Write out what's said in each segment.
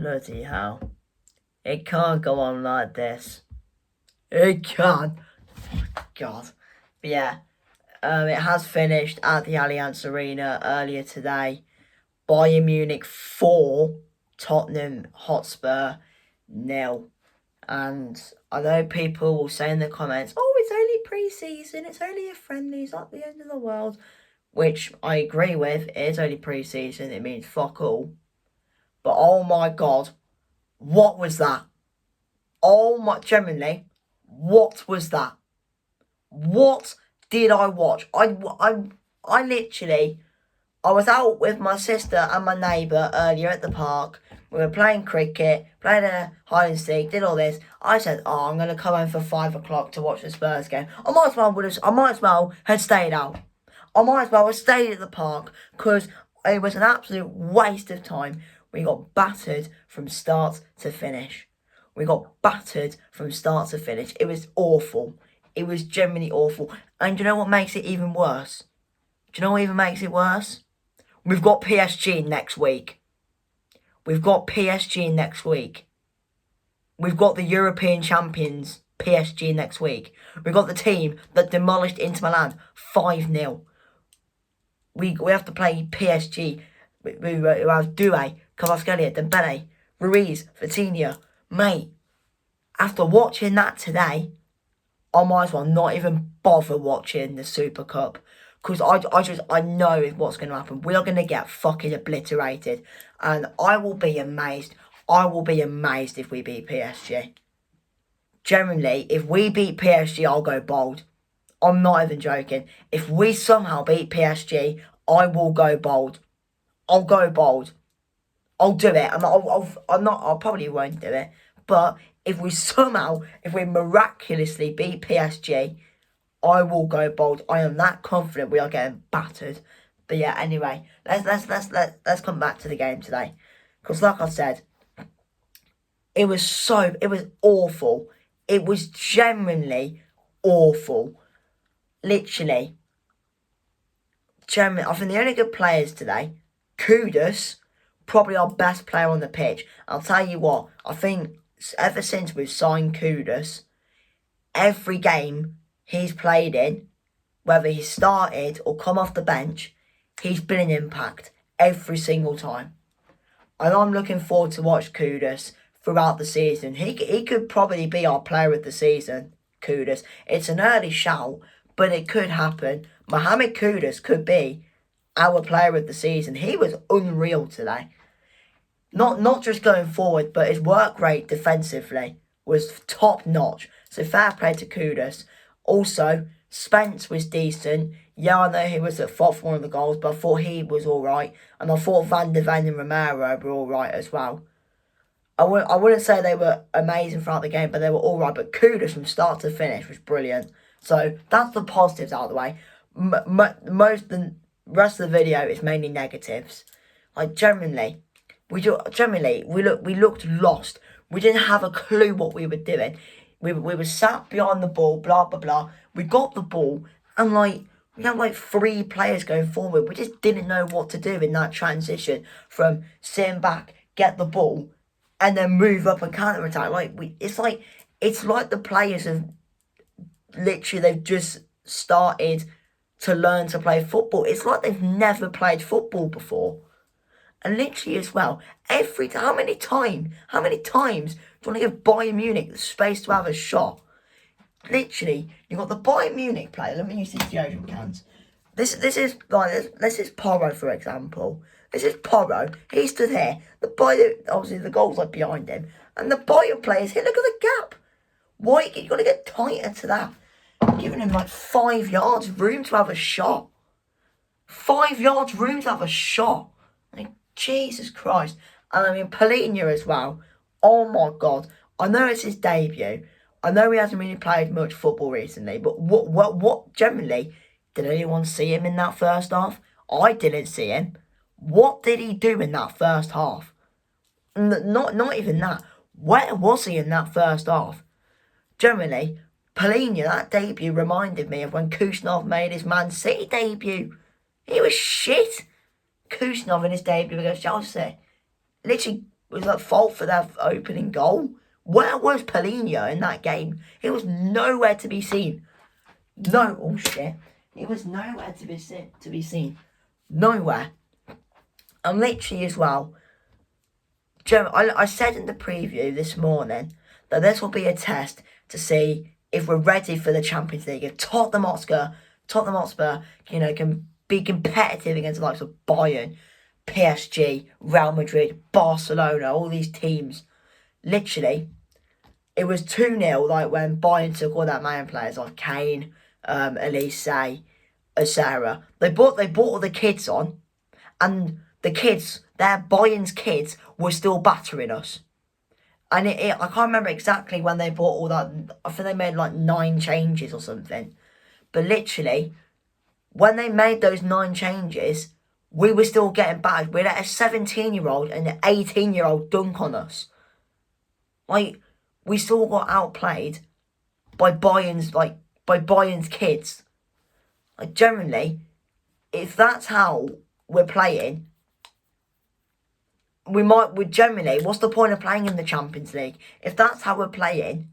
Bloody hell. It can't go on like this. It can't. God. But yeah, it has finished at the Allianz Arena earlier today. Bayern Munich 4, Tottenham Hotspur 0. And I know people will say in the comments, oh, it's only pre-season, it's only a friendly, it's not the end of the world. Which I agree with, it is only pre-season, it means fuck all. But oh my God, what was that? Oh my, genuinely, what was that? What did I watch? I literally, I was out with my sister and my neighbour earlier at the park. We were playing cricket, playing a hide and seek, did all this. I said, oh, I'm going to come home for 5 o'clock to watch the Spurs game. I might as well have stayed out. I might as well have stayed at the park because it was an absolute waste of time. We got battered from start to finish. We got battered from start to finish. It was awful. It was genuinely awful. And do you know what makes it even worse? Do you know what even makes it worse? We've got PSG next week. We've got PSG next week. We've got the European champions, PSG, next week. We've got the team that demolished Inter Milan 5-0. We have to play PSG. We have Doué, Kvaratskhelia, Dembele, Ruiz, Vitinha. Mate, after watching that today, I might as well not even bother watching the Super Cup. Because I know what's going to happen. We are going to get fucking obliterated. And I will be amazed. I will be amazed if we beat PSG. Generally, if we beat PSG, I'll go bold. I'm not even joking. If we somehow beat PSG, I will go bold. I'll go bold. I'll do it. I probably won't do it. But if we miraculously beat PSG, I will go bold. I am that confident we are getting battered. But yeah, anyway, let's come back to the game today. Because like I said, it was awful. It was genuinely awful. Literally. I think the only good players today, Kudus, probably our best player on the pitch. I'll tell you what, I think ever since we've signed Kudus, every game he's played in, whether he started or come off the bench, he's been an impact every single time. And I'm looking forward to watch Kudus throughout the season. He could probably be our player of the season, Kudus. It's an early shout, but it could happen. Mohamed Kudus could be our player of the season. He was unreal today. Not just going forward, but his work rate defensively was top notch. So fair play to Kudus. Also, Spence was decent. Yeah, I know he was at fault for one of the goals, but I thought he was alright. And I thought Van der Ven and Romero were alright as well. I wouldn't say they were amazing throughout the game, but they were alright. But Kudus from start to finish was brilliant. So that's the positives out of the way. The rest of the video is mainly negatives. Like generally, we looked lost. We didn't have a clue what we were doing. We were sat behind the ball, blah blah blah. We got the ball, and we had 3 players going forward. We just didn't know what to do in that transition from sitting back, get the ball, and then move up and counter attack. It's like the players have literally they've just started to learn to play football. It's like they've never played football before. And literally as well, how many times do you want to give Bayern Munich the space to have a shot? Literally, you've got the Bayern Munich player. Let me use these deodorant cans. This is Porro, for example. This is Porro. He stood here. Obviously the goal's behind him. And the Bayern player's here. Look at the gap. Why? You've got to get tighter to that. Giving him 5 yards room to have a shot. 5 yards room to have a shot. Jesus Christ. And Polina as well. Oh my God. I know it's his debut. I know he hasn't really played much football recently. But what generally, did anyone see him in that first half? I didn't see him. What did he do in that first half? Not even that. Where was he in that first half? Generally, Polina, that debut reminded me of when Kusnov made his Man City debut. He was shit. Kusnov in his debut against Chelsea. Literally was at fault for their opening goal. Where was Paulinho in that game? He was nowhere to be seen. No, oh shit. He was nowhere to be seen. Nowhere. And literally as well, I said in the preview this morning that this will be a test to see if we're ready for the Champions League. If Tottenham Hotspur, can be competitive against the likes of Bayern, PSG, Real Madrid, Barcelona, all these teams. Literally, it was 2-0, like when Bayern took all their main players like Kane, Elise, Sarah. They brought all the kids on, and the kids, their Bayern's kids, were still battering us. And I can't remember exactly when they bought all that. I think they made like 9 changes or something. But literally, when they made those 9 changes, we were still getting battered. We let a 17-year-old and an 18-year-old dunk on us. Like, we still got outplayed by Bayern's kids. Like, generally, if that's how we're playing, generally, what's the point of playing in the Champions League? If that's how we're playing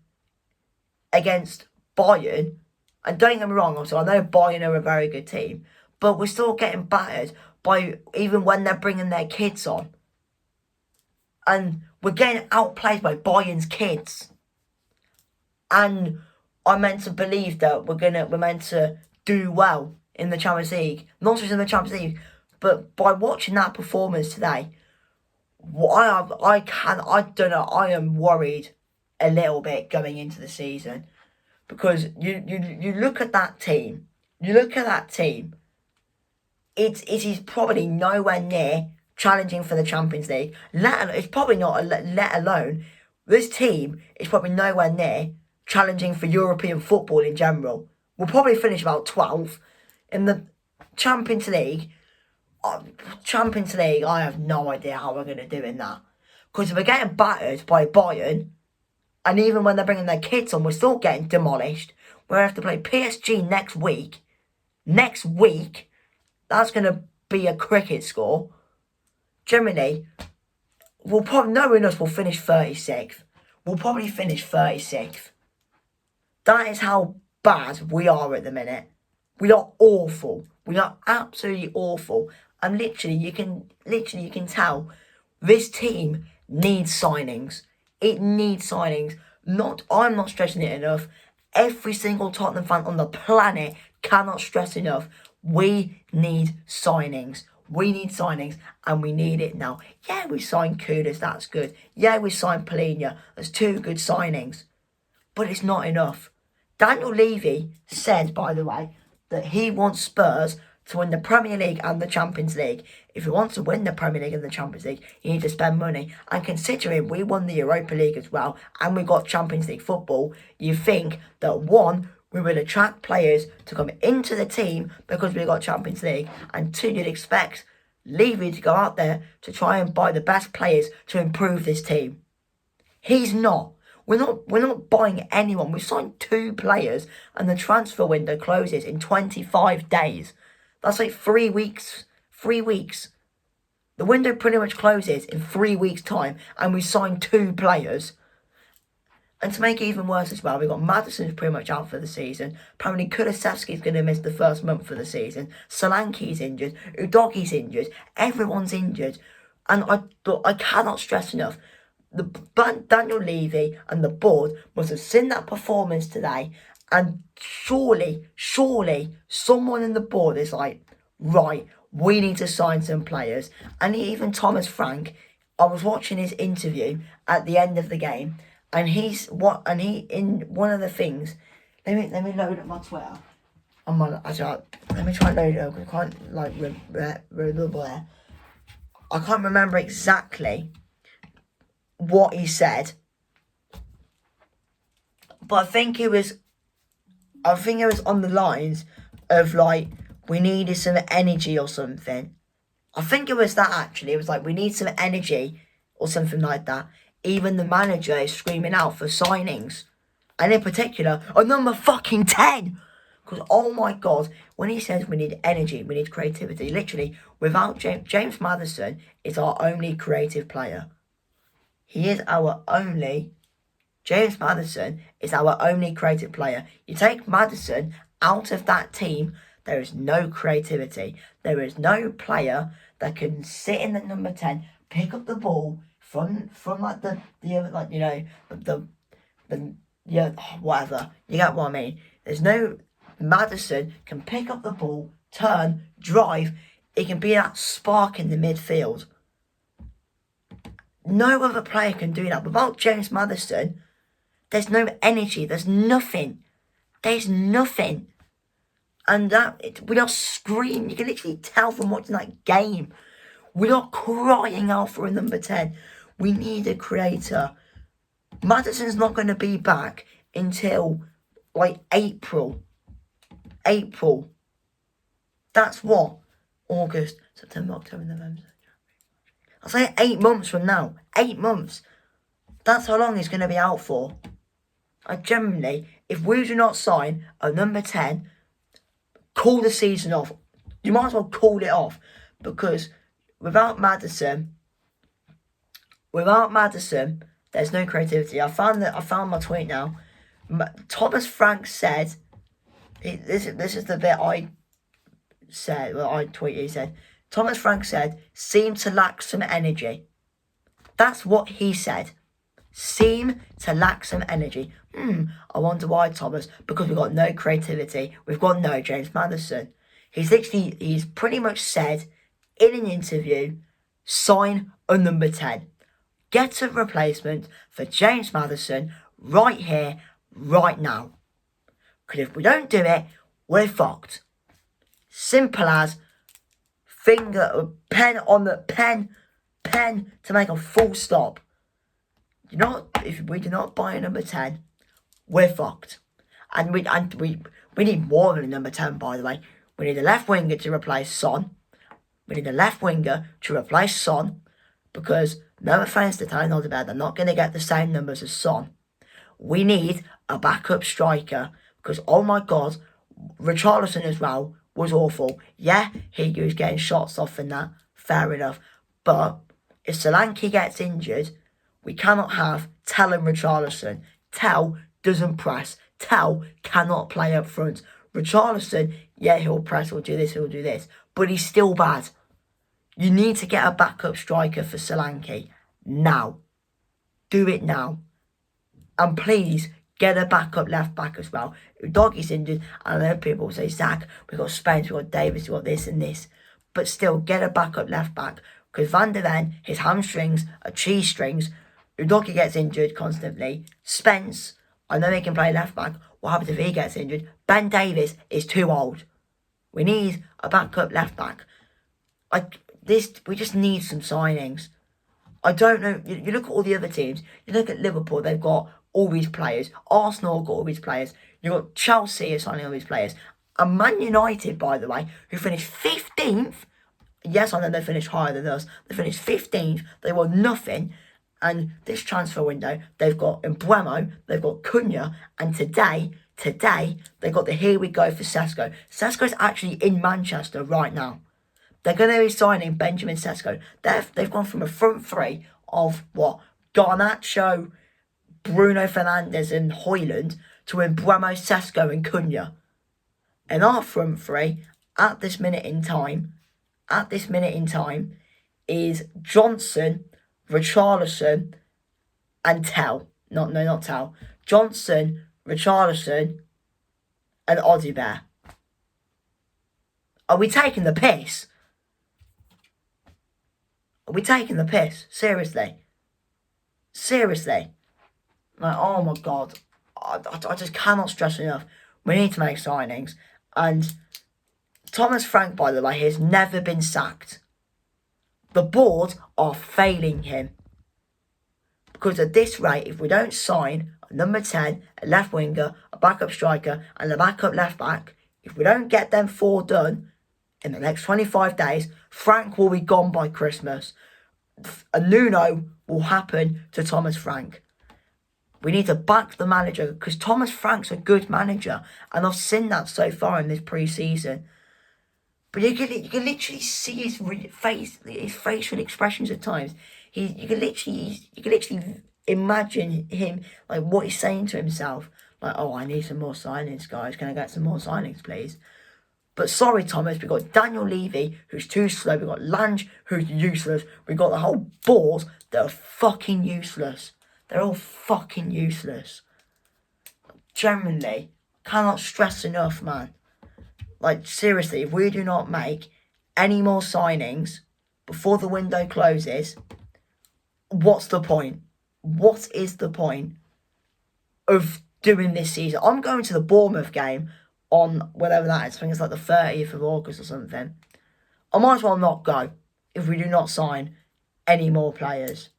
against Bayern, and don't get me wrong, also, I know Bayern are a very good team, but we're still getting battered by, even when they're bringing their kids on. And we're getting outplayed by Bayern's kids. And I'm meant to believe that we're meant to do well in the Champions League. Not just in the Champions League, but by watching that performance today, I don't know, I am worried a little bit going into the season. Because you look at that team, it is probably nowhere near challenging for the Champions League. It's probably not, let alone, this team is probably nowhere near challenging for European football in general. We'll probably finish about 12th. In the Champions League, I have no idea how we're going to do in that. Because if we're getting battered by Bayern, and even when they're bringing their kids on, we're still getting demolished. We have to play PSG next week. Next week, that's going to be a cricket score. Generally, we'll probably, knowing us, we'll finish 36th. We'll probably finish 36th. That is how bad we are at the minute. We are awful. We are absolutely awful. And literally, you can tell this team needs signings. It needs signings. I'm not stressing it enough. Every single Tottenham fan on the planet cannot stress enough. We need signings. We need signings, and we need it now. Yeah, we signed Kudus, that's good. Yeah, we signed Paulinho. That's 2 good signings. But it's not enough. Daniel Levy said, by the way, that he wants Spurs to win the Premier League and the Champions League. If he wants to win the Premier League and the Champions League, you need to spend money. And considering we won the Europa League as well, and we got Champions League football, you think that 1, we would attract players to come into the team because we got Champions League, and 2, you'd expect Levy to go out there to try and buy the best players to improve this team. He's not. We're not buying anyone. We've signed 2 players, and the transfer window closes in 25 days. That's like 3 weeks. 3 weeks. The window pretty much closes in 3 weeks' time, and we signed 2 players. And to make it even worse as well, we've got Maddison's pretty much out for the season. Apparently Kulusevski's going to miss the first month of the season. Solanke's injured. Udogi's injured. Everyone's injured. And I cannot stress enough, Daniel Levy and the board must have seen that performance today, and surely someone in the board is like, right, we need to sign some players. And even Thomas Frank, I was watching his interview at the end of the game, and in one of the things, let me load up my Twitter. Let me try and load it up, because I can't remember exactly what he said, but I think it was on the lines of like, we needed some energy or something. I think it was that actually. It was like, we need some energy or something like that. Even the manager is screaming out for signings, and in particular a number fucking 10. Because oh my god, when he says we need energy, we need creativity, literally without James Maddison is our only creative player. James Maddison is our only creative player. You take Maddison out of that team, there is no creativity. There is no player that can sit in the number 10, pick up the ball from like the other, like, you know, the yeah, whatever. You get what I mean? There's no Maddison can pick up the ball, turn, drive. It can be that spark in the midfield. No other player can do that. Without James Maddison, there's no energy. There's nothing. There's nothing. And we are screaming. You can literally tell from watching that game. We are crying out for a number 10. We need a creator. Maddison's not going to be back until like April. That's what? August, September, October, November. I'll say 8 months from now. 8 months. That's how long he's going to be out for. Generally, if we do not sign a number 10, call the season off. You might as well call it off. Because without Maddison, there's no creativity. I found my tweet now. Thomas Frank said, this is the bit I said, well, I tweeted, he said, Thomas Frank said, seem to lack some energy. That's what he said. Seem to lack some energy. I wonder why, Thomas. Because we've got no creativity. We've got no James Maddison. He's pretty much said in an interview, sign a number 10. Get a replacement for James Maddison right here, right now. Because if we don't do it, we're fucked. Simple as pen to make a full stop. If we do not buy a number 10, we're fucked. And we need more than a number 10, by the way. We need a left winger to replace Son. Because no offence to Tottenham Hotspur, they're not going to get the same numbers as Son. We need a backup striker. Because, oh my God, Richarlison as well was awful. Yeah, he was getting shots off and that. Fair enough. But if Solanke gets injured, we cannot have Tell and Richarlison. Tell doesn't press. Tell cannot play up front. Richarlison, yeah, he'll press, he'll do this. But he's still bad. You need to get a backup striker for Solanke. Now. Do it now. And please, get a backup left back as well. Doggy's injured, and I know people say, Zach, we've got Spence, we've got Davis, we've got this and this. But still, get a backup left back. Because Van der Ven, his hamstrings are cheese strings. Udoki gets injured constantly. Spence, I know he can play left back. What happens if he gets injured? Ben Davis is too old. We need a backup left back. We just need some signings. I don't know. You look at all the other teams. You look at Liverpool, they've got all these players. Arsenal got all these players. You've got Chelsea signing all these players. And Man United, by the way, who finished 15th. Yes, I know they finished higher than us. They finished 15th. They were nothing. And this transfer window, they've got Mbeumo, they've got Cunha, and today, they've got the here we go for Sesko. Sesko's actually in Manchester right now. They're going to be signing Benjamin Sesko. They've gone from a front three of, Garnacho, Bruno Fernandes and Højlund to Mbeumo, Sesko and Cunha. And our front three, at this minute in time, is Johnson, Richarlison, and Tell. Not Tell. Johnson, Richarlison, and Ozzy Bear. Are we taking the piss? Seriously? Like, oh my God. I just cannot stress enough. We need to make signings. And Thomas Frank, by the way, has never been sacked. The board are failing him. Because at this rate, if we don't sign a number 10, a left winger, a backup striker, and a backup left back, if we don't get them 4 done in the next 25 days, Frank will be gone by Christmas. A Nuno will happen to Thomas Frank. We need to back the manager because Thomas Frank's a good manager. And I've seen that so far in this pre-season. But you can literally see his facial expressions at times. You can literally imagine him, like, what he's saying to himself. Like, oh, I need some more signings, guys. Can I get some more signings, please? But sorry, Thomas, we've got Daniel Levy, who's too slow. We've got Lange, who's useless. We've got the whole board that are fucking useless. They're all fucking useless. Genuinely, cannot stress enough, man. Like, seriously, if we do not make any more signings before the window closes, what's the point? What is the point of doing this season? I'm going to the Bournemouth game on whatever that is. I think it's like the 30th of August or something. I might as well not go if we do not sign any more players.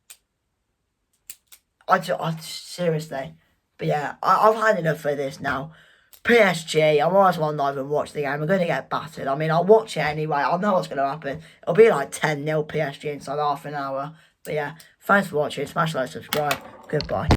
I seriously. But yeah, I've had enough of this now. PSG, I might as well not even watch the game. I'm going to get battered. I mean, I'll watch it anyway. I know what's going to happen. It'll be like 10-0 PSG inside half an hour. But yeah, thanks for watching. Smash like, subscribe. Goodbye.